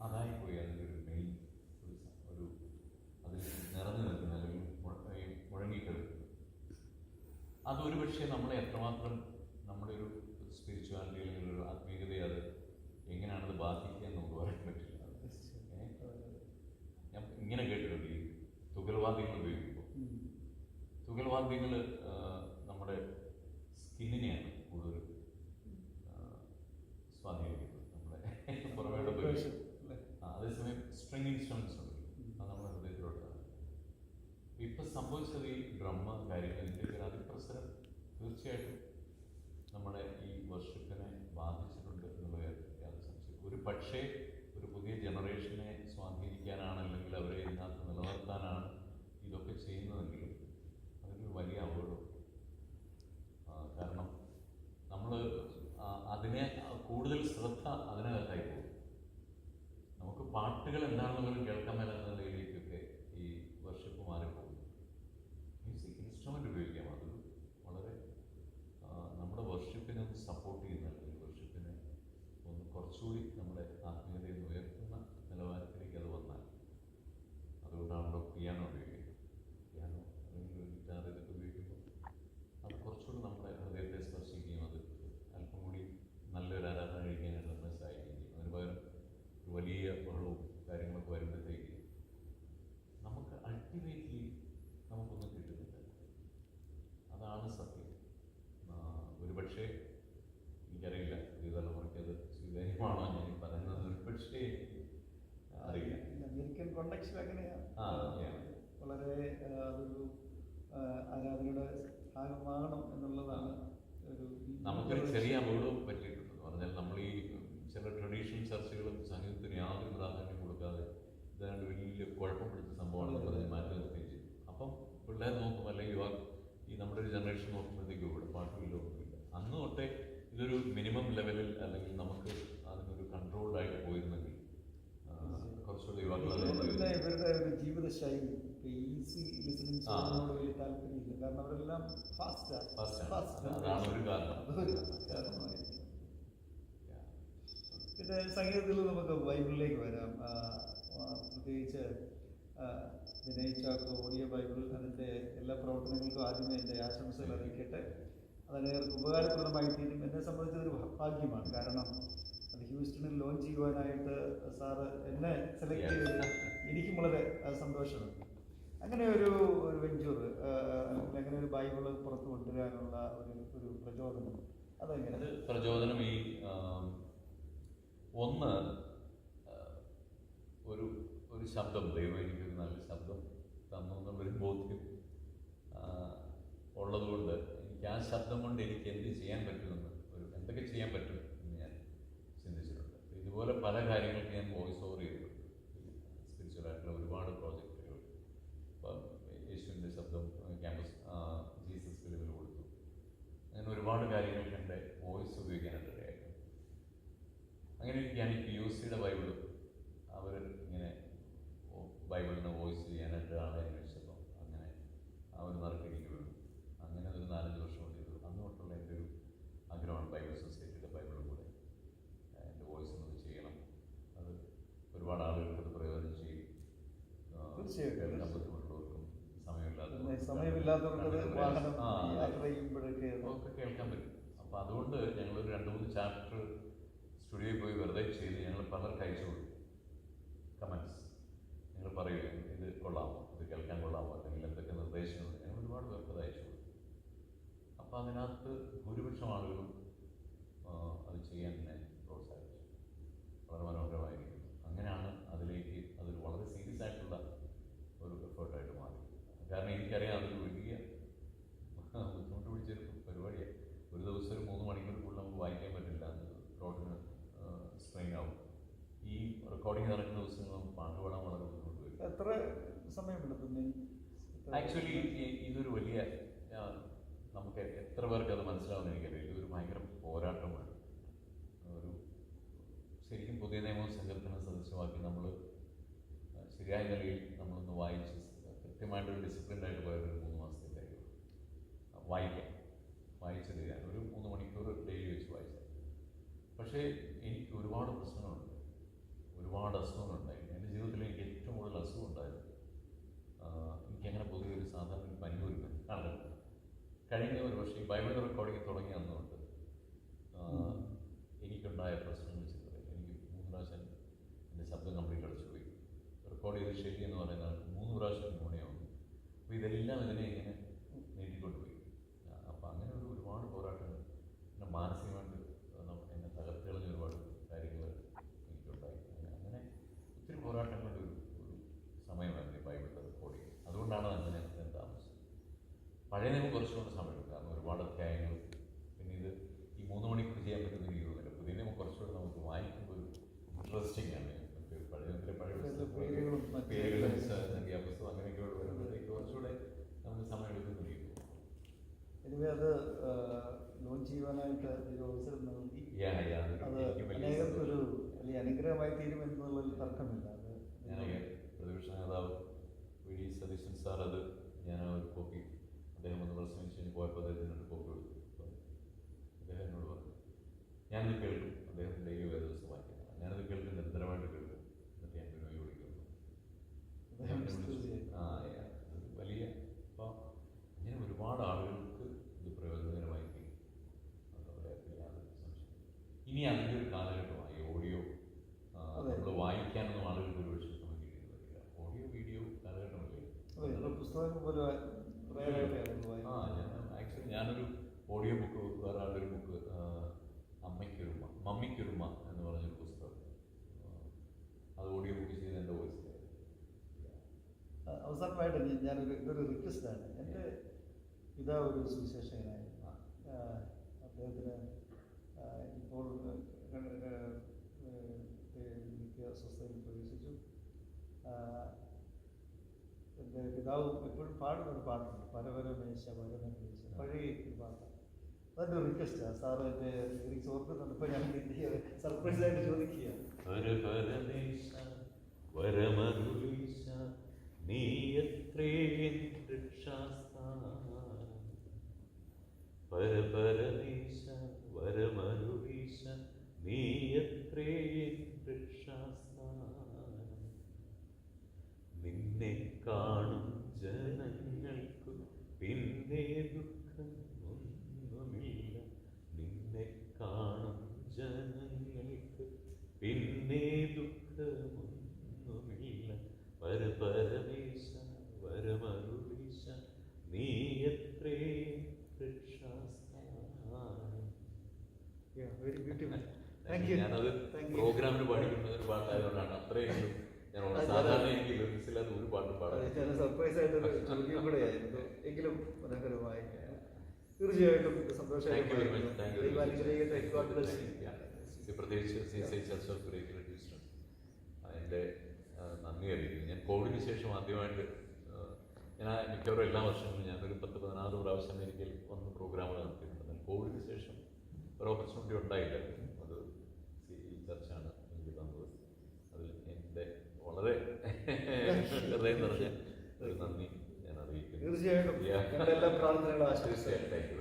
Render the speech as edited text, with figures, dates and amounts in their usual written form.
അതായിപ്പോയി അതിൻ്റെ ഒരു മെയിൻ ഒരു അതിൽ നിറഞ്ഞു നിൽക്കുന്ന അല്ലെങ്കിൽ മുഴങ്ങിക്കിടക്കുന്നത്. അതൊരു പക്ഷേ നമ്മളെ എത്രമാത്രം നമ്മുടെ ഒരു സ്പിരിച്വാലിറ്റി അല്ലെങ്കിൽ ഒരു ആത്മീയതയെ അത് എങ്ങനെയാണത് ബാധിക്കുക എന്ന് നമുക്ക് പറയാൻ പറ്റില്ല. ഞാൻ ഇങ്ങനെ കേട്ടിട്ടുണ്ട്, ഈ തുകൽവാദ്യങ്ങൾ ഉപയോഗിക്കുമ്പോൾ തുകൽവാദ്യങ്ങൾ നമ്മുടെ സ്കിന്നിനെയാണ് കൂടുതൽ സ്വാധീനിക്കുന്നത്, നമ്മുടെ പുറമേയുടെ ഉപയോഗിക്കും. അതേസമയം സ്ട്രിങ് ഇൻസ്ട്രുമെന്റ്സ് ഉണ്ട്, അത് നമ്മുടെ ഹൃദയത്തിലോട്ടാണ്. ഇപ്പം സംഭവിച്ചത് ഈ ഡ്രമ്മ കാര്യങ്ങൾ ഇതിൻ്റെ ഒരു അതിപ്രസരം തീർച്ചയായിട്ടും നമ്മുടെ ഈ വർഷിപ്പിനെ ബാധിച്ചിട്ടുണ്ട് എന്നുള്ള യാതൊരു സംശയം. ഒരു പക്ഷേ ഒരു പുതിയ ജനറേഷനെ സ്വാധീനിക്കാനാണ്, അല്ലെങ്കിൽ അവരെ ഇതിനകത്ത് നിലനിർത്താനാണ് ഇതൊക്കെ ചെയ്യുന്നതെങ്കിലും അതൊരു വലിയ അപകടം. കാരണം നമ്മൾ അതിനെ കൂടുതൽ ശ്രദ്ധ അതിനകത്തായി പോകും. നമുക്ക് പാട്ടുകൾ എന്താണെന്ന് പോലും കേൾക്കാൻ മേലാത്ത നിലയിലേക്കൊക്കെ ഈ വർഷിപ്പ് മാറിപ്പോകും. മ്യൂസിക് ഇൻസ്ട്രുമെൻ്റ് ഉപയോഗിക്കാം, അത് വളരെ നമ്മുടെ വർഷിപ്പിനെ ഒന്ന് സപ്പോർട്ട് ചെയ്യുന്ന, അല്ലെങ്കിൽ വർഷിപ്പിനെ ഒന്ന് കുറച്ചുകൂടി നമ്മുടെ ആത്മീയതയിൽ നിന്ന് ഉയർത്തുന്ന നിലവാരത്തിലേക്ക് അത് വന്നാൽ, അതുകൊണ്ടാണല്ലോ പിയാനോ ഉപയോഗിക്കുന്നത്. പിയാനോ അല്ലെങ്കിൽ ഒരു ഗിറ്റാർ ഇതൊക്കെ ഉപയോഗിക്കുമ്പോൾ അത് കുറച്ചുകൂടി നമ്മുടെ ഹൃദയത്തെ സ്പർശിക്കുകയും അത് അല്പം കൂടി നല്ലൊരു ആരാധന കഴിക്കാനായിട്ട് നമ്മളെ സഹായിക്കുകയും ചെയ്യും. അതിന് പകരം ഒരു വലിയ ബഹളവും കാര്യങ്ങളൊക്കെ വരുമ്പോഴത്തേക്ക് നമുക്ക് അൾട്ടിമേറ്റ്ലി നമുക്കൊന്നും കിട്ടുന്നില്ല. അതാണ് സത്യം. ഒരു പക്ഷേ എനിക്കറിയില്ല പുതിയ തലമുറയ്ക്ക് അത് സ്വീകാര്യമാണോ ഞാൻ പറയുന്നത്, ഒരു പക്ഷേ അറിയില്ല. അമേരിക്കൻ കോണ്ടെക്സ്റ്റിൽ അങ്ങനെയാണ്, വളരെ അതൊരു ആരാധനയുടെ ഭാഗമാകണം എന്നുള്ളതാണ്. ഒരു നമുക്കൊരു ചെറിയ അപകടവും പറ്റിയിട്ടുണ്ടെന്ന് പറഞ്ഞാൽ, നമ്മൾ ഈ ചില ട്രഡീഷണൽ ചർച്ചകളും സംഗീതത്തിന് യാതൊരു പ്രാധാന്യം കൊടുക്കാതെ ഇതാണ്ട് വലിയ കുഴപ്പം പിടിച്ച സംഭവമാണെന്ന് പറഞ്ഞ് മാറ്റി നിർത്തുകയും ചെയ്തു. അപ്പം പിള്ളേർ നോക്കും, അല്ലെങ്കിൽ ഈ നമ്മുടെ ഒരു ജനറേഷൻ നോക്കുമ്പോഴത്തേക്കും ഇവിടെ പാട്ടുമില്ല, ഒന്നുമില്ല. അന്ന് തൊട്ടേ ഇതൊരു മിനിമം ലെവലിൽ, അല്ലെങ്കിൽ നമുക്ക് അതിനൊരു കൺട്രോൾഡായിട്ട് പോയിരുന്നെങ്കിൽ കുറച്ചുകൂടി ഇവരുടെ ഒരു ജീവിത ശൈലി ഈസി ലിസണിങ് സോങ്ങിനോട് വലിയ താല്പര്യമില്ല. കാരണം അവരെല്ലാം അതാണ് ഒരു കാരണം. പിന്നെ സംഗീതത്തിൽ നമുക്ക് ബൈബിളിലേക്ക് വരാം. പ്രത്യേകിച്ച് വിനയിച്ചാക്കോ ഓഡിയോ ബൈബിൾ, അതിൻ്റെ എല്ലാ പ്രവർത്തനങ്ങൾക്കും ആദ്യമേ എൻ്റെ ആശംസകൾ അറിയിക്കട്ടെ. അതേവർക്ക് ഉപകാരപ്രദമായി തീരും. എന്നെ സംബന്ധിച്ചതൊരു ഭാഗ്യമാണ്. കാരണം അത് ഹ്യൂസ്റ്റണിൽ ലോഞ്ച് ചെയ്യുവാനായിട്ട് സാറ് എന്നെ സെലക്ട് ചെയ്തത് എനിക്കും വളരെ സന്തോഷമുണ്ട്. അങ്ങനെ ഒരു വെഞ്ചൂർ, അല്ലെങ്കിൽ അങ്ങനെ ഒരു ബൈബിള് പുറത്ത് കൊണ്ടുവരാനുള്ള ഒരു പ്രചോദനം, അതെങ്ങനെ? പ്രചോദനം ഈ ഒന്ന് ഒരു ശബ്ദം, ദൈവം എനിക്കൊരു നല്ല ശബ്ദം തന്നു എന്നുള്ളൊരു ബോധ്യം ഉള്ളതുകൊണ്ട് എനിക്ക് ആ ശബ്ദം കൊണ്ട് എനിക്ക് എന്ത് ചെയ്യാൻ പറ്റുമെന്ന്, എന്തൊക്കെ ചെയ്യാൻ പറ്റും എന്ന് ഞാൻ ചിന്തിച്ചിട്ടുണ്ട്. ഇതുപോലെ പല കാര്യങ്ങൾക്ക് ഞാൻ വോയിസ് ഓവർ ചെയ്തിട്ടുണ്ട്. സ്പിരിച്വലായിട്ടുള്ള ഒരുപാട് പ്രോജക്റ്റുകൾ, ഇപ്പം യേശുവിൻ്റെ ശബ്ദം ക്യാമ്പസ് ജീസസ് ഫിലിമിൽ കൊടുത്തു. അങ്ങനെ ഒരുപാട് കാര്യങ്ങൾക്ക് എൻ്റെ വോയിസ് ഉപയോഗിക്കാനായിട്ട് ഇടയായിരുന്നു. അങ്ങനെ ഞാൻ ഈ POCയുടെ ബൈബിൾ, അവർ ഇങ്ങനെ ബൈബിളിനെ വോയിസ് ചെയ്യാനായിട്ട് ആളെ അന്വേഷിച്ചപ്പോൾ അങ്ങനെ അവർ നറുക്കെനിക്ക് വീണു. അങ്ങനെ ഒരു 4-5 വർഷം കൊണ്ട് ചെയ്തു. അന്ന് തൊട്ടുള്ള എൻ്റെ ഒരു ആഗ്രഹമാണ് ബൈബിൾ സൊസൈറ്റിയുടെ ബൈബിളും കൂടെ എൻ്റെ വോയിസ് ഒന്ന് ചെയ്യണം. അത് ഒരുപാട് ആളുകൾക്ക് അത് പ്രയോജനം ചെയ്യും. കേൾക്കാൻ ബുദ്ധിമുട്ടുള്ളവർക്കും സമയമില്ലാത്തവർക്ക് ഒക്കെ കേൾക്കാൻ പറ്റും. അപ്പോൾ അതുകൊണ്ട് ഞങ്ങളൊരു 2-3 ചാപ്റ്റർ സ്റ്റുഡിയോയിൽ പോയി വെറുതെ ചെയ്ത് ഞങ്ങൾ പലർക്ക് അയച്ചു കൊടുക്കും. കമൻസ് നിങ്ങൾ പറയുക, ഇത് കൊള്ളാമോ, ഇത് കേൾക്കാൻ കൊള്ളാമോ, അല്ലെങ്കിൽ എന്തൊക്കെ നിർദ്ദേശങ്ങൾ, ഞങ്ങൾ ഒരുപാട് പേർക്ക് അത് അയച്ചു കൊടുക്കും. അപ്പോൾ അതിനകത്ത് ഭൂരിപക്ഷം ആളുകളും അത് ചെയ്യാൻ എന്നെ പ്രോത്സാഹിപ്പിച്ചു. വളരെ മനോഹരമായിരിക്കും. അങ്ങനെയാണ് അതിലേക്ക് അതൊരു വളരെ സീരിയസ് ആയിട്ടുള്ള ഒരു എഫേർട്ടായിട്ട് മാറി. കാരണം എനിക്കറിയാം അതൊരു വലിയ ബുദ്ധിമുട്ട് പിടിച്ചൊരു പരിപാടിയാണ്. ഒരു ദിവസം ഒരു 3 മണിക്കൂർ കൂടുതൽ നമുക്ക് വായിക്കാൻ പറ്റില്ല, റോഡിന് സ്ട്രെയിൻ ആവും. ഈ റെക്കോർഡിങ് നടക്കുന്ന ദിവസങ്ങൾ നമുക്ക് പാട്ട് പാടാൻ വളരെ ബുദ്ധിമുട്ട് വരും. എത്ര സമയമെടുക്കും? ആക്ച്വലി ഇതൊരു വലിയ, നമുക്ക് എത്ര പേർക്ക് അത് മനസ്സിലാവുന്ന എനിക്കറിയില്ല, ഇതൊരു ഭയങ്കര പോരാട്ടമാണ്. ഒരു ശരിക്കും പുതിയ നിയമവും സങ്കല്പന സദൃശമാക്കി നമ്മൾ ശരിയായ നിലയിൽ നമ്മളൊന്ന് വായിച്ച് കൃത്യമായിട്ടൊരു ഡിസിപ്ലിൻഡായിട്ട് പോയൊരു 3 മാസത്തേക്കായിരിക്കും വായിച്ചെടുക്കാൻ ഒരു 3 മണിക്കൂർ ഡെയിലി വെച്ച് വായിച്ചാൽ. പക്ഷേ എനിക്ക് ഒരുപാട് പ്രശ്നങ്ങളുണ്ട്. ഒരുപാട് അസുഖങ്ങളുണ്ടായി. എൻ്റെ ജീവിതത്തിൽ എനിക്ക് ഏറ്റവും കൂടുതൽ അസുഖം ഉണ്ടായിരുന്നു. എനിക്കങ്ങനെ പൊതുവെ ഒരു സാധാരണ ഒരു പനി പോലും കാണുന്നില്ല. കഴിഞ്ഞ ഒരു വർഷം ഈ ബൈബിൾ റെക്കോർഡിങ് തുടങ്ങി അന്നുകൊണ്ട് എനിക്കുണ്ടായ പ്രശ്നം വെച്ചിട്ട് എനിക്ക് 3 പ്രാവശ്യം എൻ്റെ ശബ്ദം കംപ്ലീറ്റ് അടച്ചുപോയി. റെക്കോർഡ് ചെയ്ത് ശരി എന്ന് പറയുന്ന 3 പ്രാവശ്യം ന്യൂമോണിയ വന്നു. അപ്പോൾ ഇതെല്ലാം ഇതിനെ ഇങ്ങനെ നീട്ടിക്കൊണ്ടുപോയി. അപ്പോൾ അങ്ങനെ ഒരുപാട് പോരാട്ടങ്ങൾ പിന്നെ മാനസികമായിട്ട് എന്നെ തകർത്ത് കളഞ്ഞ ഒരുപാട് കാര്യങ്ങൾ എനിക്കുണ്ടായി. അങ്ങനെ ഒത്തിരി പോരാട്ടങ്ങളുടെ ഒരു സമയമായിരുന്നു ഈ ബൈബിളിൻ്റെ റെക്കോർഡിങ്. അതുകൊണ്ടാണ് അങ്ങനെ ഞാൻ താമസിച്ചത്. പഴയ നിയമം കുറച്ചുകൊണ്ട് സമയമെടുക്കും, കാരണം ഒരുപാട് അധ്യായങ്ങൾ. പിന്നെ ഇത് ഈ 3 മണിക്കൂർ ചെയ്യാൻ പറ്റുന്ന ഒരു യൂണില്ല. പുതിയ നിയമം കുറച്ചുകൂടെ നമുക്ക് വായിക്കുമ്പോൾ ഒരു ഇൻട്രസ്റ്റിംഗ് ആണ്. പഴയ പേരുകളും പുസ്തകം അങ്ങനെയൊക്കെ വരുമ്പോഴത്തേക്ക് കുറച്ചുകൂടെ നമുക്ക് സമയം എടുക്കുന്നുണ്ട്. എനിവേ അത് ലോഞ്ച് ചെയ്യുവാനായിട്ട് ഒരു അവസരം നൽകി. അത് അനേകർക്കൊരു വലിയ അനുഗ്രഹമായി തീരുമെന്നുള്ളതിൽ തർക്കമില്ല. അത് ഞാൻ പ്രതിപക്ഷ നേതാവ് വി ഡി സതീശൻ സാർ, അത് ഞാൻ ഒരു കോപ്പി അദ്ദേഹം ഒന്ന് പ്രസംഗിച്ച് പോയപ്പോൾ അദ്ദേഹത്തിനൊരു കോപ്പി കൊടുത്തു. അദ്ദേഹം എന്നോട് പറഞ്ഞു, ഞാനിത് കേൾക്കും. അദ്ദേഹം ഡെയിലി വേറെ ദിവസം വായിക്കുന്നത് ഞാനത് കേൾക്കും, നിരന്തരമായിട്ട് കേൾക്കും. എന്നിട്ട് ഞാൻ ബിനോയ് വിളിക്കുന്നു. വലിയ അപ്പോൾ ഇങ്ങനെ ഒരുപാട് ആളുകൾക്ക് ഇത് പ്രയോജനകരമായി തീരും. ഇനി അതിൻ്റെ ഒരു കാലഘട്ടമായി ഓഡിയോ നമ്മൾ വായിക്കാനൊന്നും ആളുകൾക്ക് ഒരു പക്ഷേ സമയം കിട്ടിയിരുന്നില്ല. Audio video കാലഘട്ടമല്ലേ. പുസ്തകം പോലെ ഞാനൊരു ഓഡിയോ ബുക്ക്, വേറെ ആളൊരു ബുക്ക്, മമ്മിക്കൊരുമ എന്ന് പറഞ്ഞൊരു പുസ്തകം, അത് ഓഡിയോ ബുക്ക് ചെയ്ത് എൻ്റെ വോയിസ്. അവസാനമായിട്ട് ഇതൊരു റിക്വസ്റ്റാണ്. എൻ്റെ പിതാവ് ഒരു സുവിശേഷകനായിരുന്നു. അദ്ദേഹത്തിന് ഇപ്പോൾ മിക്ക സ്വസ്ഥതയിൽ പ്രവേശിച്ചു. എൻ്റെ പിതാവ് എപ്പോഴും പാടുന്നൊരു പാട്ടുണ്ട്, പരപരമേശ പരമേശ, പഴയ ഒരു പാട്ടാണ്. അതൊരു റിക്വസ്റ്റാണ്. സാറ് എൻ്റെ ലിറിക്സ് ഓർക്കുന്നുണ്ട്. ഇപ്പോൾ ഞാൻ സർപ്രൈസായിട്ട് ചോദിക്കുകയാണ്. നീ എത്രേ രക്ഷാസ്ഥാനം, പരപരമേശ വരമരുളീശ, നീ എത്രേ രക്ഷാസ്ഥാനം. നിന്നെ കാണും ജനങ്ങൾക്കു പിന്നെ ദുഃഖം ഒന്നുമില്ല. നിന്നെ കാണും ജനങ്ങൾക്ക് പിന്നെ ദുഃഖമൊന്നുമില്ല. പരപരമേശ വരമരുളീശ, നീ എത്രേ രക്ഷാസ്ഥാനം. Very beautiful. ഞാനത് പ്രോഗ്രാമിന് പാടിക്കുന്ന ഒരു പാട്ടായതുകൊണ്ടാണ് അത്രയെങ്കിലും ഞാൻ സാധാരണ എനിക്ക് ലിറിക്സില്ലാത്ത ഒരു പാട്ടും പാടാം. സർപ്രൈസ് ആയിട്ടൊരു ചോദ്യം കൂടെ ആയിരുന്നു, എങ്കിലും മനോഹരമായി. തീർച്ചയായിട്ടും സന്തോഷമായിട്ട് പ്രത്യേകിച്ച് CSI church of great register അതിൻ്റെ നന്ദി അറിയിക്കുന്നു. ഞാൻ കോവിഡിന് ശേഷം ആദ്യമായിട്ട് ഞാൻ മിക്കവാറും എല്ലാ വർഷങ്ങളും ഞാനൊരു 10-16 പ്രാവശ്യം അമേരിക്കയിൽ വന്ന് പ്രോഗ്രാമുകൾ നടത്തിയിട്ടുണ്ട്. കോവിഡിന് ശേഷം ഒരു ഓപ്പർച്യൂണിറ്റി ഉണ്ടായില്ലായിരുന്നു. അത് ഈ ചർച്ചാണ് എനിക്ക് തന്നത്. അതിൽ എൻ്റെ വളരെ ഹൃദയം നിറഞ്ഞ ഒരു നന്ദി ഞാൻ അറിയിക്കുന്നു. തീർച്ചയായിട്ടും. തീർച്ചയായിട്ടും.